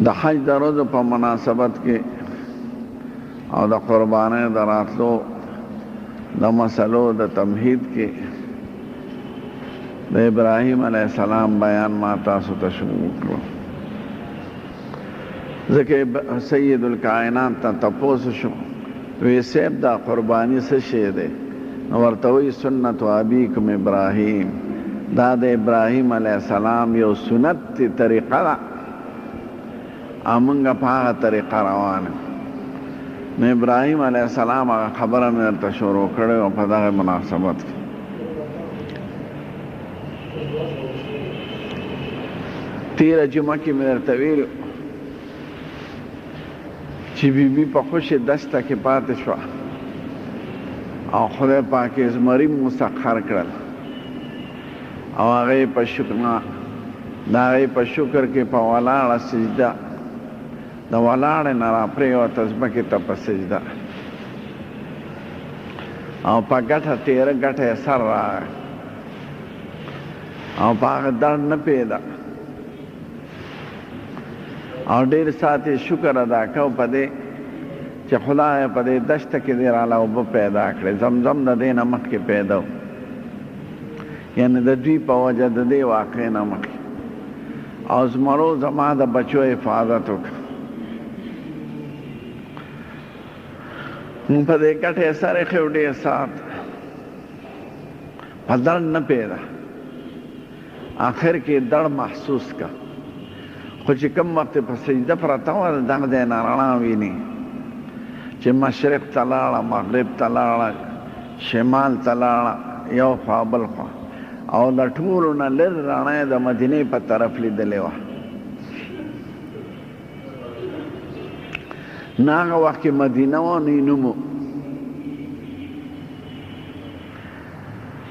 د حج د ورځو په مناسبت کې او د قربانۍ د راتلو د مسلو د تمهید کې د ابراهیم علیه السلام بیان ما تاسو ته شروع کړو. ځکه سید الکائنات ته تپوس شو وی صاحب دا قربانی څه شی دی؟ نو ورته وی سنت ابیکم ابراهیم، دا د ابراهیم علیه السلام یو سنت طریقه ده، امونږ په هغه طریقه روان یو. نو ابراهیم علیه السلام هغه خبره مې درته شروع کړې وه په دغه مناسبت کې. تېره جمعه کې مې درته ویلو چې بیبي په خوشې دسته کې پاتې شوه او خدای پاک یې زمري مسخر کړل او هغه یې په شکر د هغې په شکر کې په ولاړه سجده د ولاړې نه راپرېوته ځمکې ته په سجده او په ګټه تېره ګټه یې سر راغی او په هغه درد نه پیدا او ډېر ساعت یې شکر ادا کو په دې چې خدای په دې دشته کې دې راله اوبه پیدا کړې، زمزم د دې نه مخکې پیدا و، یعنې د دوی په وجه د دې واقعې نه مخکې. او زمرو زما د بچو حفاظت وکړه. مونږ په دې ګټې سر ایښی و ډېر ساعت، په درد نه پیدا، آخر کې درد محسوس کا. خو چې کوم وخت په سجده پرته وه د دغه ځای نه رڼا ویني چې مشرق ته لاړه، مغرب ته لاړه، شمال ته لاړه، یو خوا بل خوا، او د ټولو نه لږ رڼا یې د مدینې په طرف لیدلې وه. نه هغه وخت کې مدینه وه نه یې نوم و.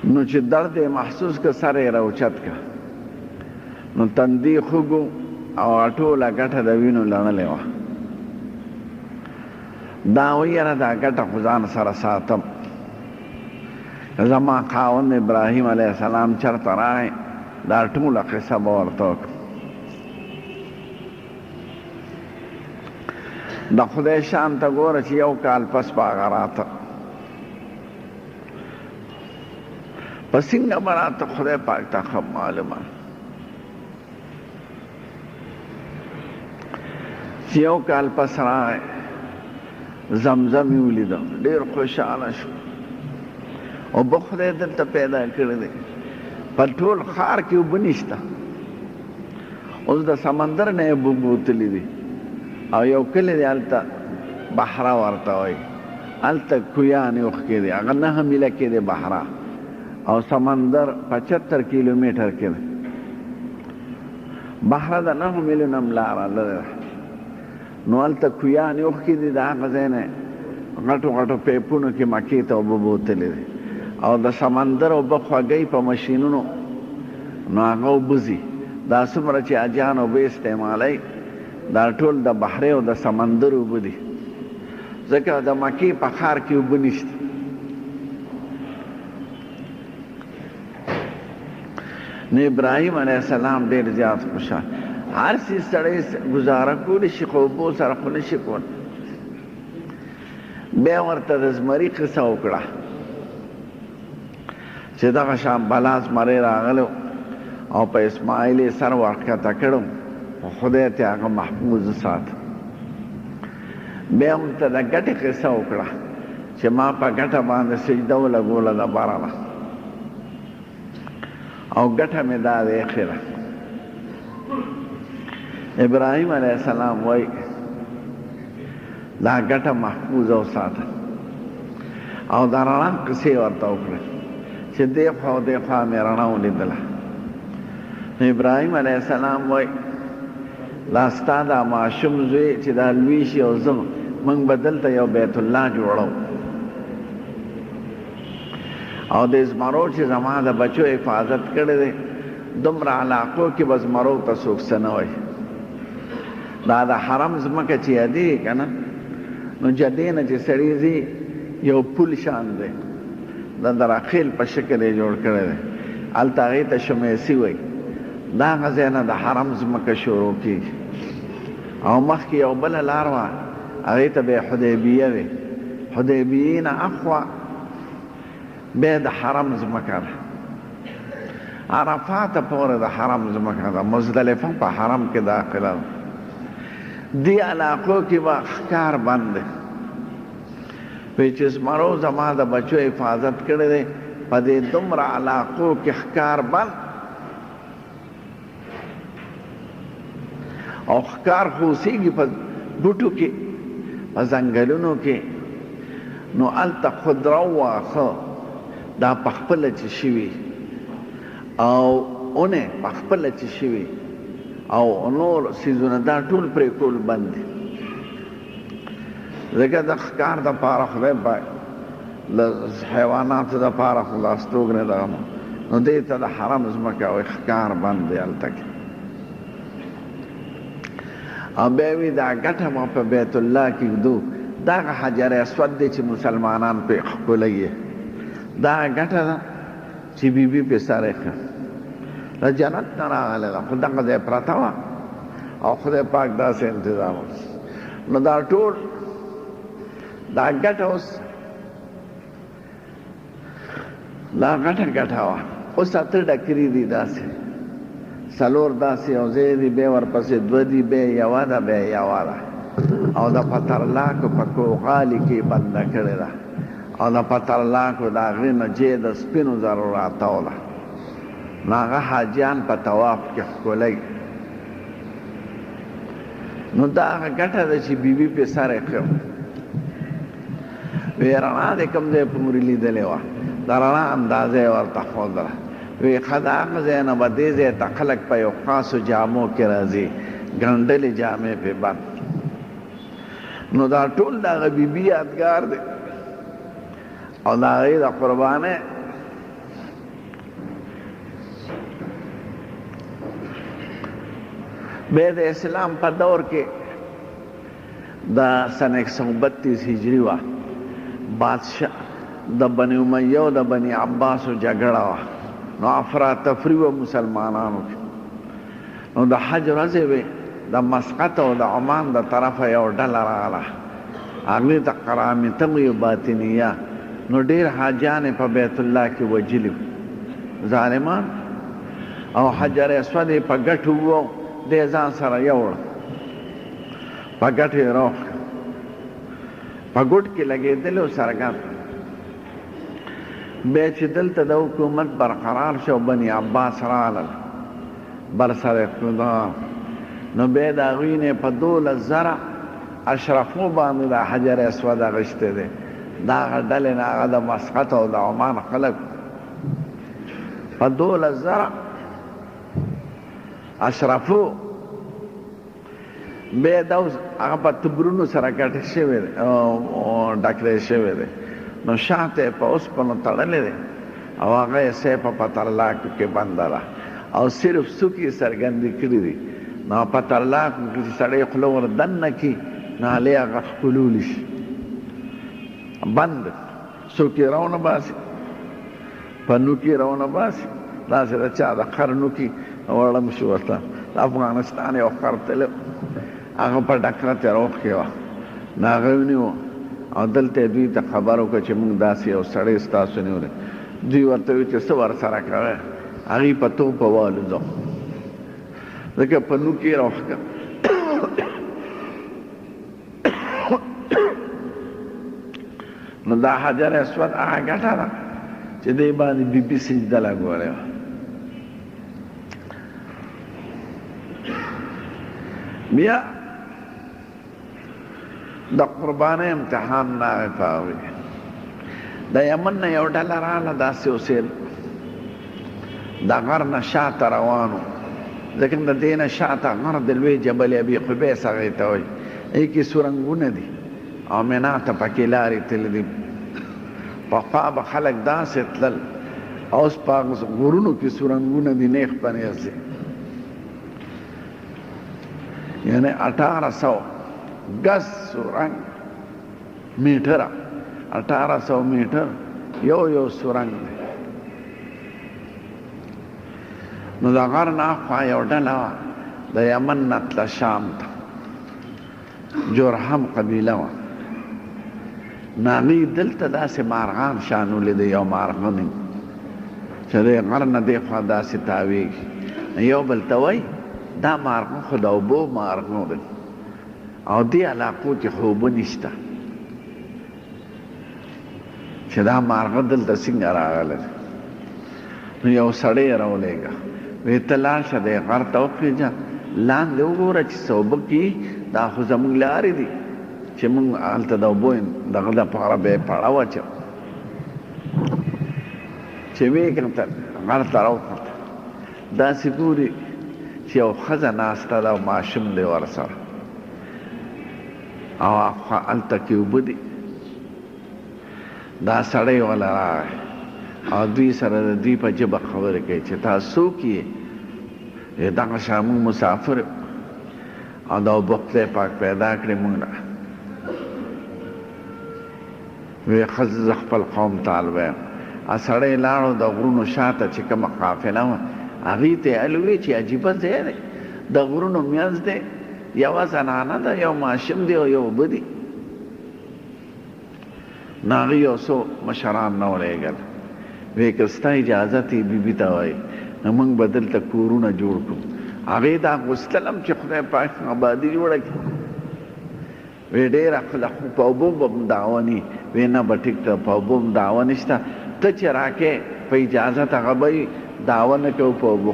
نو چې درد یې محسوس که سر یې راوچت که نو تندي خوږو او ټوله ګټه د وینو لړلې وه. دا وی یاره دا ګټه خو ځان سره ساتم. زما خاوند ابراهیم علیه السلام چرته راغی دا ټوله قصه به ورته وکړم. د خدای شان ته ګوره چې یو کال پس په هغه راته په څنګه به راته خدای پاک ته ښه معلومه چې یو کال پس راغی زمزم یې ولیدم، ډېر خوشحاله شو. اوبه خدای دلته پیدا کړی دی، په ټول ښار کې اوبه نشته، اوس د سمندر نه یې اوبه بوتلي دي. او یو کلی دی هلته بحره ورته وایي، هلته کویانې اوښکې دی، هغه 9 میله کې دی بحره، او سمندر 75 کیلومیټر کې دی. بحره د 9 میلو نه هم لاره لرې ده. نو هلته کویانې اوښکې دي، د هغه ځای نه غټو غټو پیپونو کې مکې ته اوبه بوتلې دي، او د سمندر اوبه خوږی په مشینونو، نو هغه اوبه ځي. دا څومره چې حاجیان اوبه استعمالوي دا ټول د بحرې او د سمندر اوبه دي، ځکه د مکې په ښار کې اوبه نشته. نو ابراهیم علیه السلام ډېر زیات خوشحال، هر څه سړی ګزاره کولی شي خو اوبو سره خو نه شي کولی. بیا ورته د زمري قصه وکړه چې دغه شان بلا زمری راغلی او په اسماعیل یې سر ورښکته کړو، خو خدای ته هغه محفوظ ساته. بیا ورته د ګټې قصه وکړه چې ما په ګټه باندې سجده ولګوله د بره نه، او ګټه مې دا دی ایښې ده. ابراهیم علیه السلام وای دا ګټه محفوظ او ساته، او دا رڼا قصې ورته وکړه چې دې خوا او دې خوا مې رڼا ولیدله. نو ابراهیم علیه السلام وای دا ستا دا ماشوم زوی چې دا لوی شي او زه موږ به دلته یو بیت الله جوړو، او د زمرو چې زما د بچو حفاظت کړی دی، دومره علاقو کې به زمرو ته څوک څه نه وایي. دا د حرم ځمکه چې یادېږي که نه، نو جدې نه چې سړي ځي یو پل شان دی، د دراخیل په شکل یې جوړ کړی دی، هلته هغې ته شمیسي وایي. دا هغه ځای نه د حرم ځمکه شروع کېږي. او مخکې یو بله لار وه هغې ته به حدیبیه وې حدیبیې نه اخوا بیا د حرم ځمکه ده عرفات پورې د حرم ځمکه ده مزدلفه په حرم کې داخله ده دې علاقو کې به ښکار بند دی وایي چې زمرو زما د بچو حفاظت کړی دی په دې دومره علاقو کې ښکار بند او ښکار خو اوسېږي په بوټو کې په ځنګلونو کې نو هلته خودرو واښه دا پخپله چې شوي او اونې پخپله چې شوي او نور څیزونه دا ټول پرې کول بند دي ځکه د ښکار دپاره خدای پاک د حیواناتو دپاره خو دا ستوګنې دغه نو دې ته د حرم ځمکه وایي ښکار بند دی هلته کې او بیا وی دا ګټه مو په بیت الله کې ږدو دغه حجر اسود دی چې مسلمانان پرې ښکلوي دا ګټه ده چې بیبي پې سر ایښه د جنت نه راغلی ده خو دغه ځای پرته وه او خدای پاک داسې انتظام نو دا ټول دا ګټه اوس دا ګټه وه اوس اته ډکري دي داسې څلور داسې یو ځای دي بیا ورپسې دوه دي بیا یوه ده بیا یوه ده او د پترلاکو په کوغالي کې بنده کړې ده او د پترلاکو د هغې نه جې د سپینو زرو راتاو ده نو هغه حاجیان په طواف کې ښکلی نو دا هغه ګټه ده چې بیبي پې سر ایښی وی رڼا د کوم ځای پورې لیدلې وه د رڼا اندازه یې ورته ښودله وی ښه د هغه ځای نه به دې ځای ته خلک په یو خاصو جامو کې راځي ګنډلې جامې پې بند نو دا ټول د هغه بیبي یادګار دی او د هغې د قربانۍ بیا د اسلام په دور کې د سن 132 هجري وه بادشاه د بني امیه او د بني عباسو جګړه وه نو افراتفري وه مسلمانانو کې نو د حج ورځې وې د مسقط او د عمان د طرفه یو ډله راغله هغې ته قرامطه وي باطنیه نو ډېر حاجیان یې په بیت الله کې وجلي ظالمان او حجر اسود یې په ګټو وو دې ځان سره یوړ په ګټو یې روغ په ګوټ کې لګېدلی و څرګند بیا چې دلته د حکومت برقرار شو بني عباس راغلل بر سر اقتدار نو بیا د هغوی نه په 12,000 اشرفو باندې د حجر اسود اخیستی دی دا هغه ډلې نه هغه د مسقط او د عمان خلک په 12,000 اشرفو بیا دا اوس هغه په تبرونو سره ګټې شوی دی ډکړی شوی دی نو شاته یې په اوسپنو تړلی دی او هغه یې سیف په پترلاکو کې بنده ده او صرف څوک یې څرګندې کړي دي نو پترلاکو کې چې سړی خوله ور دننه کړي نو هلې هغه ښکلولی شي بند څوک یې راونه باسي په نوکي راونه باسي داسې د چا د خر نوکي وړم شو ورته د افغانستان یو خر تللی هغه په ډکره ترې راوښکې وه نو هغه ونیو او دلته دوی ته خبر وکړه چې موږ داسې یو سړی ستاسو نیولی دوی ورته وي چې څه ورسره کوئ هغې په توپه والوځو ځکه په نوکي یې راوښکه نو دا حجر اسود هغه ګټه ده چې دې باندې بیبي سجده لګولې وه بیا د قربانۍ امتحان راغی په هغوی د یمن نه یو ډله راغله داسې اوسېل د غر نه شاته روانو ځکه د دې نه شاته غر د لوی جبل ابي قبیس هغې ته وایي هغې کې سورنګونه دي او منا ته پکې لارې تللي دي پخوا به خلک داسې تلل اوس په غرونو کې سورنګونه دي نیغ په نیغ دي یعنی 1800 گز سورنگ میټر 1800 میټر یو سورنگ دی نو د غر نه اخوا یو ډله وه د یمن نه تله شام ته جرهم قبیله وه ناغي دلته داسې مارغان شانولې د یو مارغه چې د غر نه دې خوا داسې تاویږي یو بل ته وایي دا مارغه خو د اوبو مارغه دی او دې علاقو کې خو اوبه نشته چې دا مارغه دلته څنګه راغلی نو یو سړی یې راولېږه وایي ته لاړ شه دې غر ته وخېږه لاندې وګوره چې څه اوبه کي دا خو زموږ لارې دي چې موږ هلته د اوبو دغه دپاره به یې پړه واچو چې ویې کتل غر ته راوخته داسې ګوري چې یو ښځه ناسته ده او ماشوم دی ورسره او هلته کې اوبه دي دا سړی وله راغی او دوی سره د دوی په ژبه خبرې کوي چې تاسو څوک یې دغه شان موږ مسافر او دا اوبه خدای پاک پیدا کړې موږ نه وی ښځه زه خپل قوم ته الویم سړی لاړو د غرونو شاته چې کومه قافله وه هغې ته یې الوی چې عجیبه ځای دی د غرونو منځ دی یوه زنانه ده یو ماشوم دی او یو اوبه دي نو هغې یو څو مشران نه ولېږل وی که ستا اجازت یې بیبي ته وایي نو موږ به دلته کورونه جوړ کړو هغې دا غوښتل هم چې خدای پاک آبادي جوړه کړي وی ډېره ښه خو په اوبو به هم دعوه ني وی نه به ټیک ده په اوبو هم دعوه نشته ته چې راکې په اجازت هغه به یې دعوه نه کوو په اوبو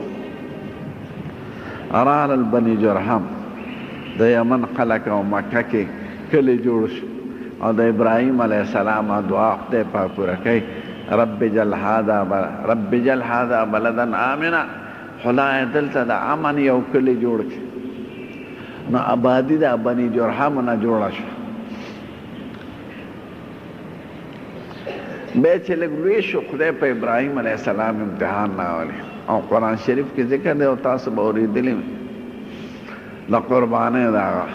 رالل بني جرهم د یمن خلک او مکه کې کلی جوړ شو او د ابراهیم علیه السلام دعا خدای پاک پوره کوي رب جل هذا بلدا آمنا خدای دلته د امن یو کلی جوړ کړي نو آبادي د بني جرهم نه جوړه شوه بیا چې لږ لوی شو خدای په ابراهیم علیه السلام امتحان راولي او قرآن شریف کې ذکر دی او تاسو به اورېدلی وي د قربانۍ د هغه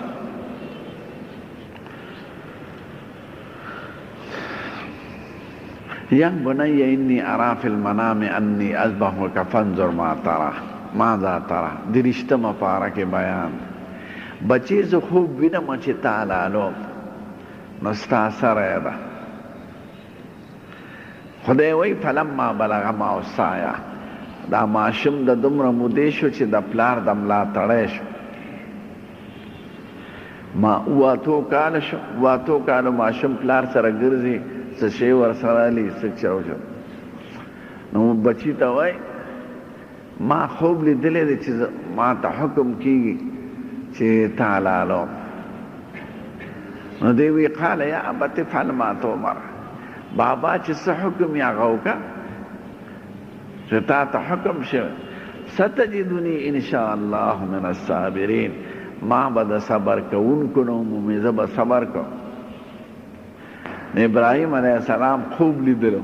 یا بنی انی ارا فی المنام انی اذبحک فانظر ماذا ترى درشتمه پاره کې بیان بچی زه خوب وینم چې تا حلالوم نو ستا سره ده خدای وایي فلما بلغ معه السعی دا ماشوم د دومره مودې شو چې د پلار د ملاتړی شو ما واتو کالو ماشوم پلار سره ګرځي څه شی ورسره علي څه چاوجو نو بچی ته وایي ما خوب لیدلی دی چې ما ته حکم کیږي چې تا حلالوم نو دی وی قال یا ابت افعل ما تؤمر بابا چې څه حکم یې هغه وکړه چې تا ته حکم شوی ستجدني ان شاء الله من الصابرین ما به د صبر کوونکو نه ومومې زه به صبر کوم ابراهیم علیه السلام خوب لیدلو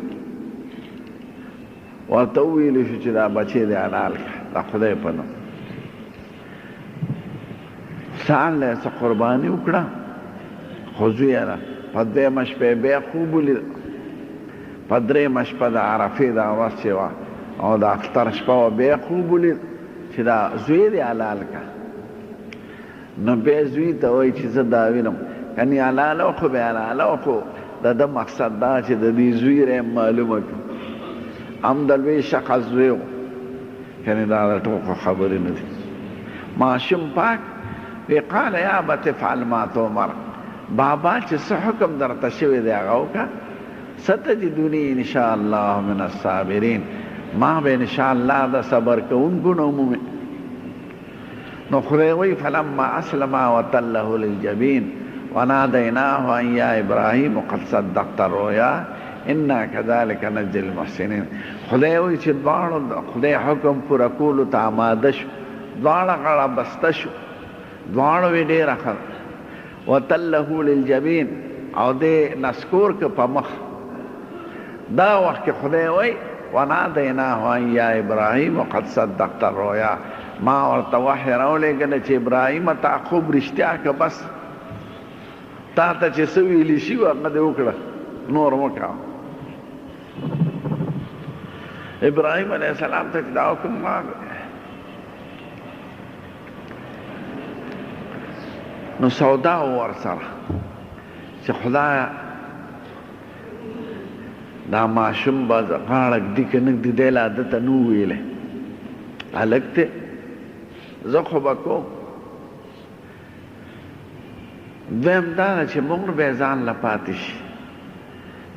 ورته وویلو شو چې دا بچی دی حلال کړه د خدای په نوم سهار له یې څه قرباني وکړه خو زویه ده په دویمه شپه یې بیا خوب ولید په درېیمه شپه د عرفې دا ورځ چې وه او د اختر شپه وه بیا خوب ولید چې دا زوی دی حلال کړه نو بیا زوی ته وایي چې زه دا وینم کنې حلاله خو بیا حلاله خو د ده مقصد دا چې د دې زوی ریم معلومه کړو هم د لوی شخص زوی و کنې دا د ټوکو خبرې نه دي ماشوم پاک وی قال یا ابت افعل ما تؤمر بابا چې څه حکم درته شوی دی هغه وکړه ستجدني ان شاء الله من الصابرین ما به ان شاء الله د صبر کوونکو نه ومومې نو خدای وایي فلما اسلما وتله للجبین ونادیناه ان یا ابراهیم قد صدقت الرؤیا انا كذلك نجزي المحسنین خدای وایي چې دواړو خدای حکم پوره کولو ته آماده شو دواړه غاړه بسته شو دواړو یې ډېره ښه وتله للجبین او دې نسکور که په مخ دا وخت کې خدای وایي ونادیناه ان یا ابراهیم قد صدقت الرؤیا ما ورته وحی راولېږله چې ابراهیم تا خوب رښتیا که بس تا ته چې څه ویلي شي هغه دې وکړه نور مه کوه ابراهیم علیه السلام ته چې دا حکم راغی نو سودا ور سره چې خدایا دا ماشوم به غاړه ږدي که نه ږدي دی لا ده ته نه وویلی هلک دی زه خو به کوم دویم دا ده چې مونږ به یې ځان له پاتې شي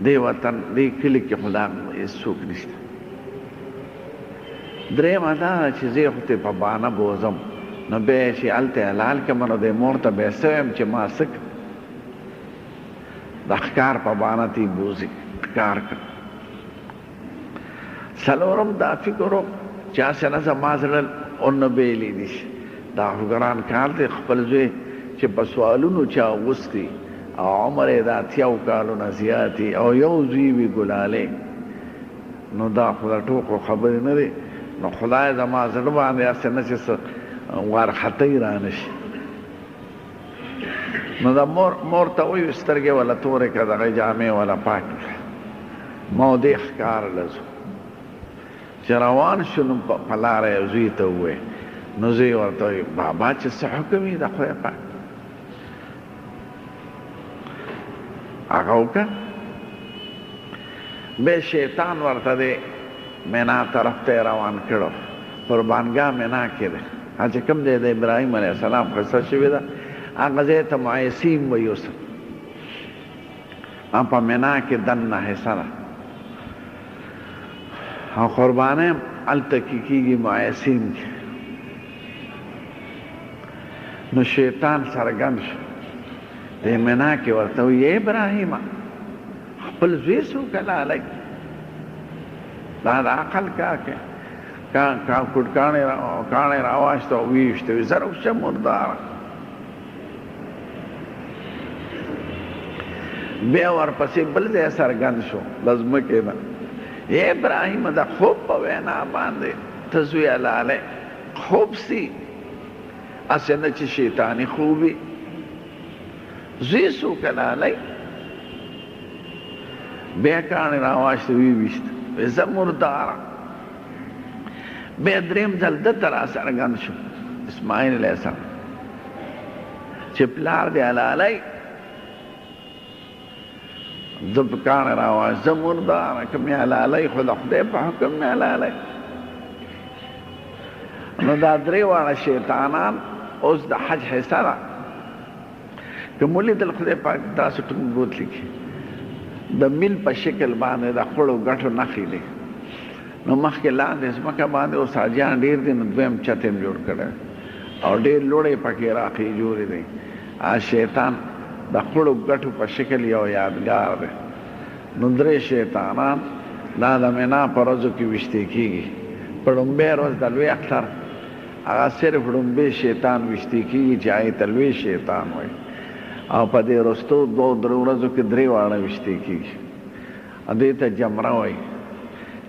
دې وطن دې کلي کې خو دا هېڅوک نشته درېیمه دا ده چې زه خو ترې په بانه بوځم نو بیا یې چې هلته حلال کړم نو دې مور ته بیا څه ویم چې ما څه د ښکار په بانه ته یې بوځي ښکار کړ څلورم دا فکر و چې هسې نه زما زړه ونه بېلېدي شي دا خو ګران کار دی خپل زوی چې په سوالونو چا اغوستی او عمر یې د 80 کالونه زیاتي او یو زوی وي ګلالې نو دا خو د ټوکو خبرې نه دی نو خدای زما زړه باندې هسې نه چې څه وارخطۍ رانه شي نو دا مور ته وایو سترګې وله تورې کړه دغه جامې وله پاک کړه ما دې ښکار لزو چې روان شو نو په لاره یې زوی ته ووایي نو زوی ورته وایي بابا چې څه حکم یې د خدای پاک هغه وکړه بیا شیطان ورته دی مینا طرف ته یې روان کړو قربانګاه مینا کې دی چې کوم دی د ابراهیم علیه السلام قصه شوې ده هغه ځای ته معیسیم وایي اوس په مینا کې دننه حصه ده او قربانۍ هلته کې کېږي معیسیم کې نو شیطان څرګند شو د مینا کې ورته وایي ای ابراهیمه خپل زوی څوک لالی دا د عقل کار کوي کاڼې راواشته او ویشته وي زه روشه مرداره بیا ورپسې بل ځای څرګند شو د ځمکې نه ای ابراهیم د خوب په وینا باندې ته زوی لالی خوب سي هسې نه چې شیطاني خوبي زوی څوک لالی بیا کاڼې راواشته ویشته وي زه مرداره بیا دریم ځل دته راڅرګند شو اسماعیل علیه السلام چې پلار دی لالی زه په کاڼې راواشت زه مرداره که مې لالی خو د خدای په حکم مې لالی نو دا درې واړه شیطانان اوس د حج حصه ده که مو لیدل خدای پاک تاسو ټول بوتلی کې د میل په شکل باندې د خړو ګټو نښې دي نو مخکې لاندې ځمکه باندې اوس حاجیان ډېر دي نو دویم چت یې جوړ کړی او ډېر لوړې پکې راخې جوړې دي شیطان د خړو ګټو په شکل یو یادګار دی نو درې شیطانان دا د مینا په ورځو کې ویشتې کېږي په ړومبۍ ورځ د لوی اختر هغه صرف ړومبۍ شیطان ویشتې کېږي چې هغې ته لوی شیطان وایي او په دې وروستو 2-3 ورځو کې 3 واړه ویشتې کېږي دې ته جمره وایي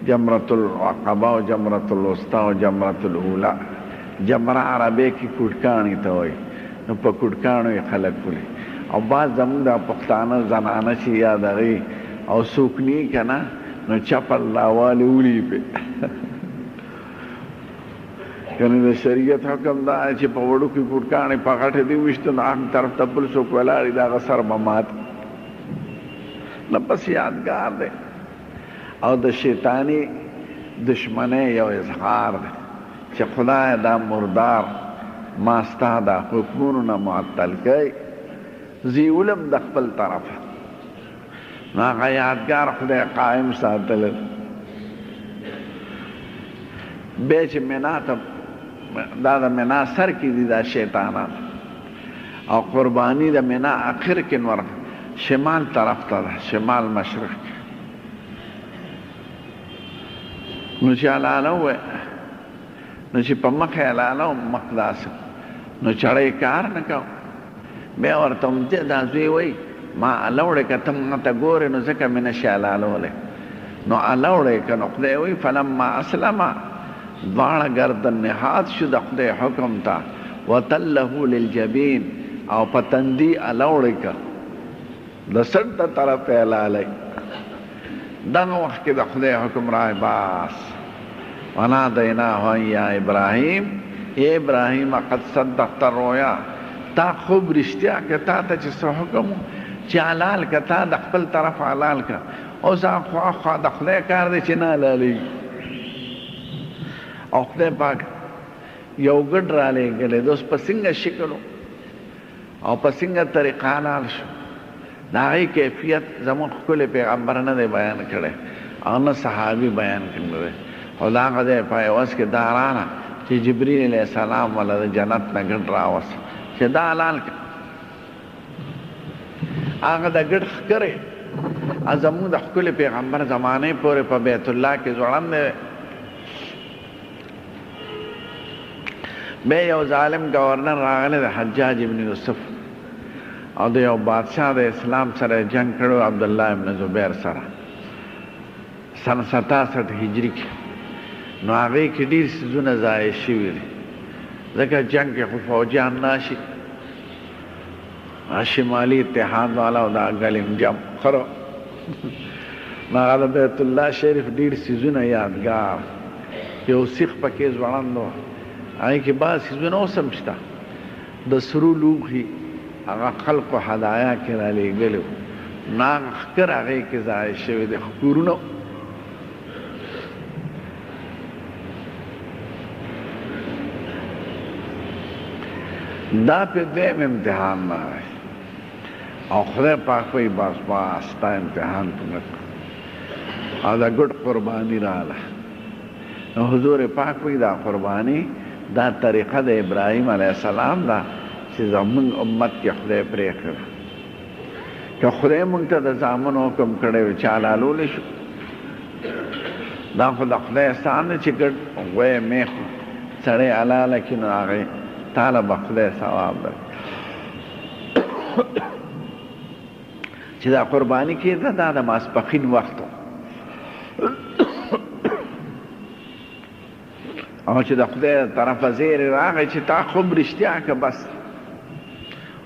جمرة العقبه او جمرة الوسطی او جمرة الاولی جمره عربی کې کوټکاڼي ته وایي نو په کوټکاڼو یې خلک ولي او بعض زموږ د پښتانه زنانه چې یا د هغې او څوک نی که نه نو چپل راوالې وړي پې کنه د شریعت حکم دا چې په وړوکې کوټکاڼې په غټه دې ویشته نو هغه طرف ته بل څوک ولاړ د هغه سر به مات نه بس یادګار دی او د شیطانی دشمنۍ یو اظهار دی چې خدای دا مردار ما ستا دا حکمونو نه معطل کوي زیولم د خپل طرفه نو هغه یادګار خدای قایم ساتلی بیا چې مینا ته دا د مینا سر کې دي دا شیطانان او قربانی د مینا اخر کې نور شمال طرف ته ده شمال مشرق کې نو چې حلاله ووایه نو چې په مخ یې حلاله و مخ داسې نو چړی کار نه کو بیا ورته همدې دا زوی وایي ما الوړې که ته ما ته ګورې نو ځکه مې نشي حلالولی نو الوړې که نو خدای وایي فلما اسلمه دواړه ګردن نهاد شو د خدای حکم ته وتله للجبین او په تندي الوړې که د سر ته طرف یې حلالی دغه وخت کې د خدای حکم راغی باس ونادیناه ان یا ابراهیم ای ابراهیم قد صدقت الرؤیا تا خوب رښتیا که تا ته چې څه حکم چې حلال که تا د خپل طرف حلال که اوس خوا د خدای کار دی چې نه حلالېږي او خدای پاک یو ګډ رالیږلی دی اوس په څنګه شکل او په څنګه طریقه حلال شو د هغې کیفیت زموږ ښکلی پیغمبر نه دی بیان کړی او نه صحابي بیان کړی دی او د هغه دی په عوض کې دا راغله چې جبریل علیه السلام والا د جنت نه ګډ راوست چې دا حلال کړه هغه د ګډ ښکرې زموږ د ښکلي پیغمبر زمانې پورې په بیت الله کې ځوړند دی بیا یو ظالم گورنر راغلی د حجاج ابن یوسف او د یو بادشاه د اسلام سره جنگ کړی عبدالله ابن زبیر سره سن 67 هجري کې نو هغې کې ډېر څیزونه ضایع شوي دي ځکه جنگ کې خو فوجیان راشي شمالي اتحاد والا او دا ګلیم جم خرو نو هغه د بیت الله شریف ډېر څیزونه یادګار یو سیخ پکې ځوړند و هغې کې بعض څیزونه اوس هم شته د سرو لوښي هغه خلقو هدایا کې رالیږلي وو نو هغه ښکر هغې کې ضایع شوي دي ښکورونه دا پہ دویم امتحان نہ ہے اور خدا پاک پہ باس واسطہ امتحان پنک اور دا گڑ قربانی رالا حضور پاک پہ دا قربانی دا طریقہ دا ابراہیم علیہ السلام دا چی زمن امت کی خدا پریخ کرا کہ خدا منگتا دا زامن حکم کڑے وچالالو لیشو دا خدا احسان چی گڑ غوی میخ سڑے علالا کنو آگئی تعالی بخدای ثواب ده چې دا قربانی کېده دا د ماسپښین وخت او چې د خدای طرفه زیری راغی چې تا خوب رښتیا که بس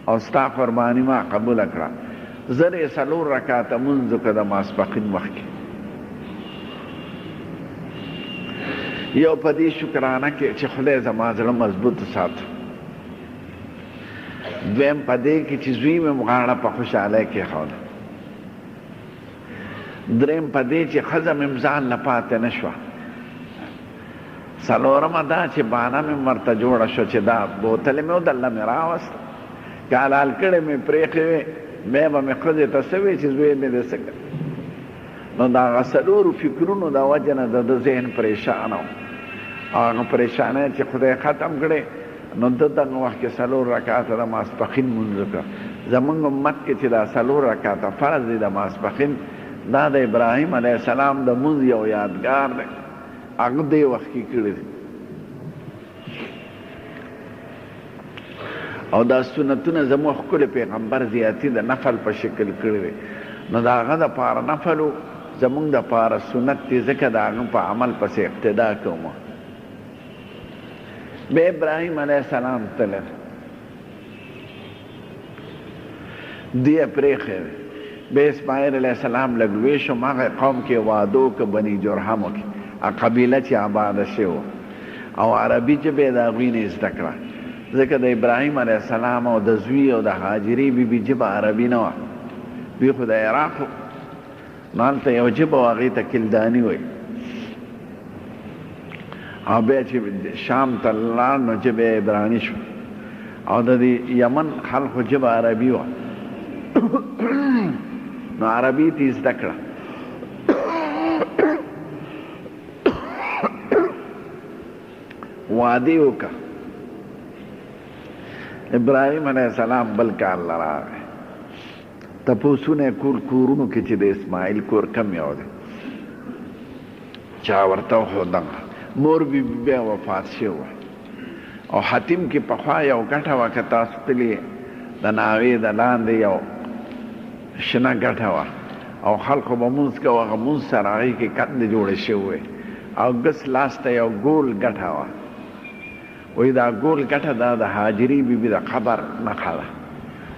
او ستا قربانی ما قبوله کړه زر یې 4 رکعاته مونځ وکړه د ماسپښین وخت کې یو په دې شکرانه کې چې خدای زما زړه مضبوط ساته دویم په دې کې چې زوی مې غاړه په خوشحالۍ کېښوده دریم په دې چې ښځه مې ځان نه پاتې نه شوه څلورمه دا چې بانه مې ورته جوړه شوه چې دا بوتلې مې ودله مې راوسته که حلال کړې مې پرېښې وې بیا به مې ښځې ته څه وې چې زوی مې دې څه کړ نو د هغه څلورو فکرونو د وجه نه د ذهن پریشانه و او هغه پریشانۍ چې خدای ختم کړې نو د دغه وخت کې 4 رکعاته د ماسپښین لمونځ وکړه زموږ امت کې چې دا 4 رکعاته فرض دی د ماسپښین دا د ابراهیم علیه السلام د لمونځ یو یادګار دی هغه دې وخت کې کړی دی او دا سنتونه زموږ ښکلی پیغمبر زیاتي د نفل په شکل کړی دی نو د هغه دپاره نفل و زموږ دپاره سنت دی ځکه د هغه په عمل پسې اقتدا کوم بے ابراہیم علیہ السلام تلر دیا پریخے بے اسماعیل علیہ السلام لگویشو ماغی قوم کے وادو کے بنی جرحمو کی قبیلہ چی آباد شو او عربی جبے دا غوین ازدکرا ذکر دا ابراہیم علیہ السلام او دا زوی او دا حاجری بی جب عربی نوا بی خود عراقو نالتا یو جب واغی تا کلدانی ہوئی او بیا چې شام ته لاړ نو ژبه یې عبراني شو او د دې یمن خلکو ژبه عربي وه نو عربي ته یې زده کړه وعدې وکړه ابراهیم علیه السلام بل کال له راغی تپوسونه یې کورونو کې چې د اسماعیل کور کم یو دی چا ورته وښودله مور بی بیا وفات شوه او حتیم کې پخوا یو ګټه وه که تاسو تلي د ناوې د لاندې یو شنه ګټه وه او خلکو به مونځ کوه هغه مونځ سره هغې کې کندې جوړې شوې او ګس لاس ته یو ګول ګټه وه وایي دا ګول ګټه دا د حاجري بیبي د قبر نښه ده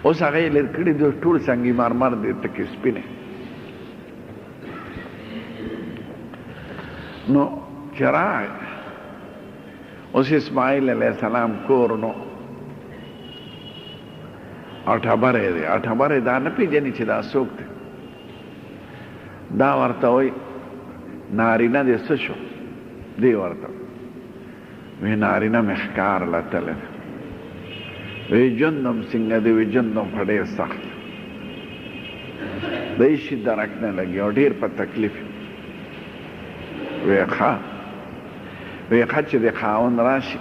اوس هغه یې لرې کړي دي ټول سنګي مرمر دې تکې سپینې نو چراغ اوس اسماعیل علیہ السلام کور نو او ټبرې دی او ټبرې دا نه پېژني چې دا څوک دی دا ورته وایي نارینه دې څه شو دی ورته وی نارینه مې ښکار لتلی دی وی ژوندم څنګه دی وی ژوندم خو ډېر سخت د هېڅ شي درک نه لګي او ډېر په تکلیف وی ښه چې د خاوند راشي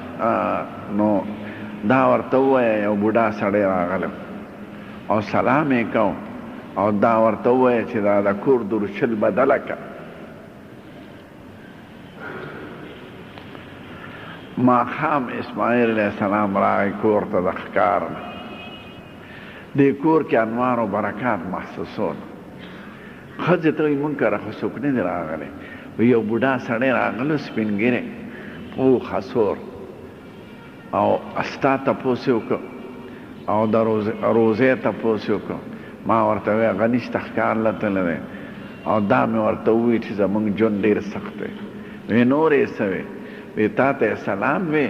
نو دا ورته ووایه یو بوډا سړی راغلی او سلام یې کو او دا ورته ووایه چې دا د کور درشل بدله که ماښام اسماعیل علیه السلام راغی کور ته د ښکار نه دې کور کې انوار و برکات محسوسول ښځې ته وایي مونږ کره خو څوک نه دی راغلی یو بوډا سړی راغلی سپین ږیری پوخ اسور او ستا تپوس یې وکړ او د روزې تپوس یې وکړ ما ورته وی هغه نشته ښکار لتلی دی او دا مې ورته ووایي چې زموږ ژوند ډېر سخت دی وی نور یې څه وی وی تا ته یې سلام وی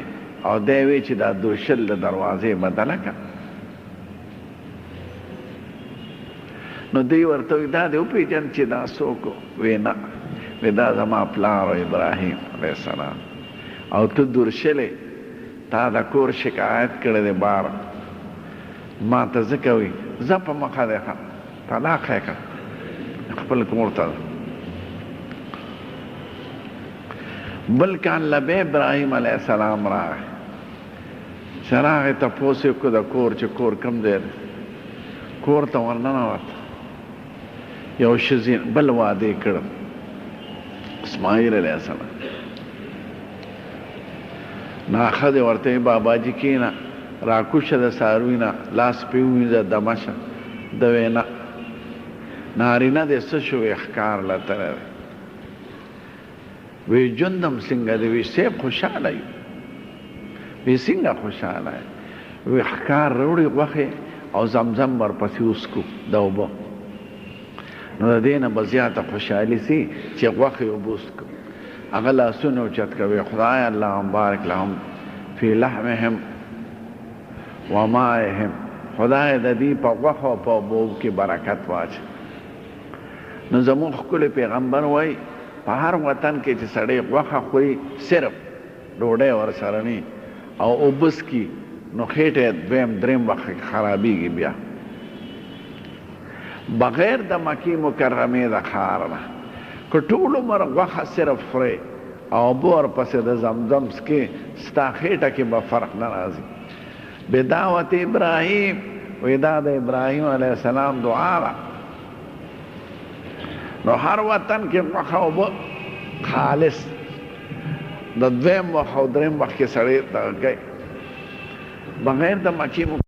او دی وی چې دا دوشل د دروازې بدله که نو دی ورته وی دا دې وپېژن چې دا څوک وی نه وی دا زما پلار ابراهیم علیه السلام او ته درشلې تا د کور شکایت کړی دی بار ما ته ځکه وي ځه په مخه دی ښه طلاق یې کړه خپل کور ته بل کان لبه ابراهیم علیه السلام راغی چې راغی تپوس یې وکړو د کور چې کور کوم دی کور ته ورننوت یو ښځین بل واده یې کړ اسماعیل علیه السلام ناخذ ورته باباجي کینا راکوشه د ساروینا لاس پیوینځه دمشه د وینا نارینه د څه شو ښکار لتلی وی ژوندم څنګه دی وی صاحب خوشحاله یو وی څنګه خوشحاله یې وی ښکار راوړي غوښې او زمزم ورپسې وسکو د اوبه نو د دې نه به زیاته خوشحالي سي چې غوښې اوبه وسکو هغه لاسونه اوچت کوي خدای اللهم بارک لهم فی لحمهم و مائهم خدای د دې په غوښو او په اوبو کې برکت واچوي نو زموږ ښکلی پیغمبر وایي په هر وطن کې چې سړی غوښه خوري صرف ډوډۍ ورسره نه او اوبه څکي نو خېټه دویم دریم وخت خرابېږي بیا بغیر د مکې مکرمې د ښار نه که ټول عمر غوښه صرف خورې او اوبه ورپسې د زمزم څکې ستا خېټه کې به فرق نه راځي بدعوت ابراهیم وی دا د ابراهیم علیه السلام دعا ده نو هر وطن کې غوښه اوبه خالص د دویم وخت او دریم وخت کې سړی دغه کوي بغیر د مکې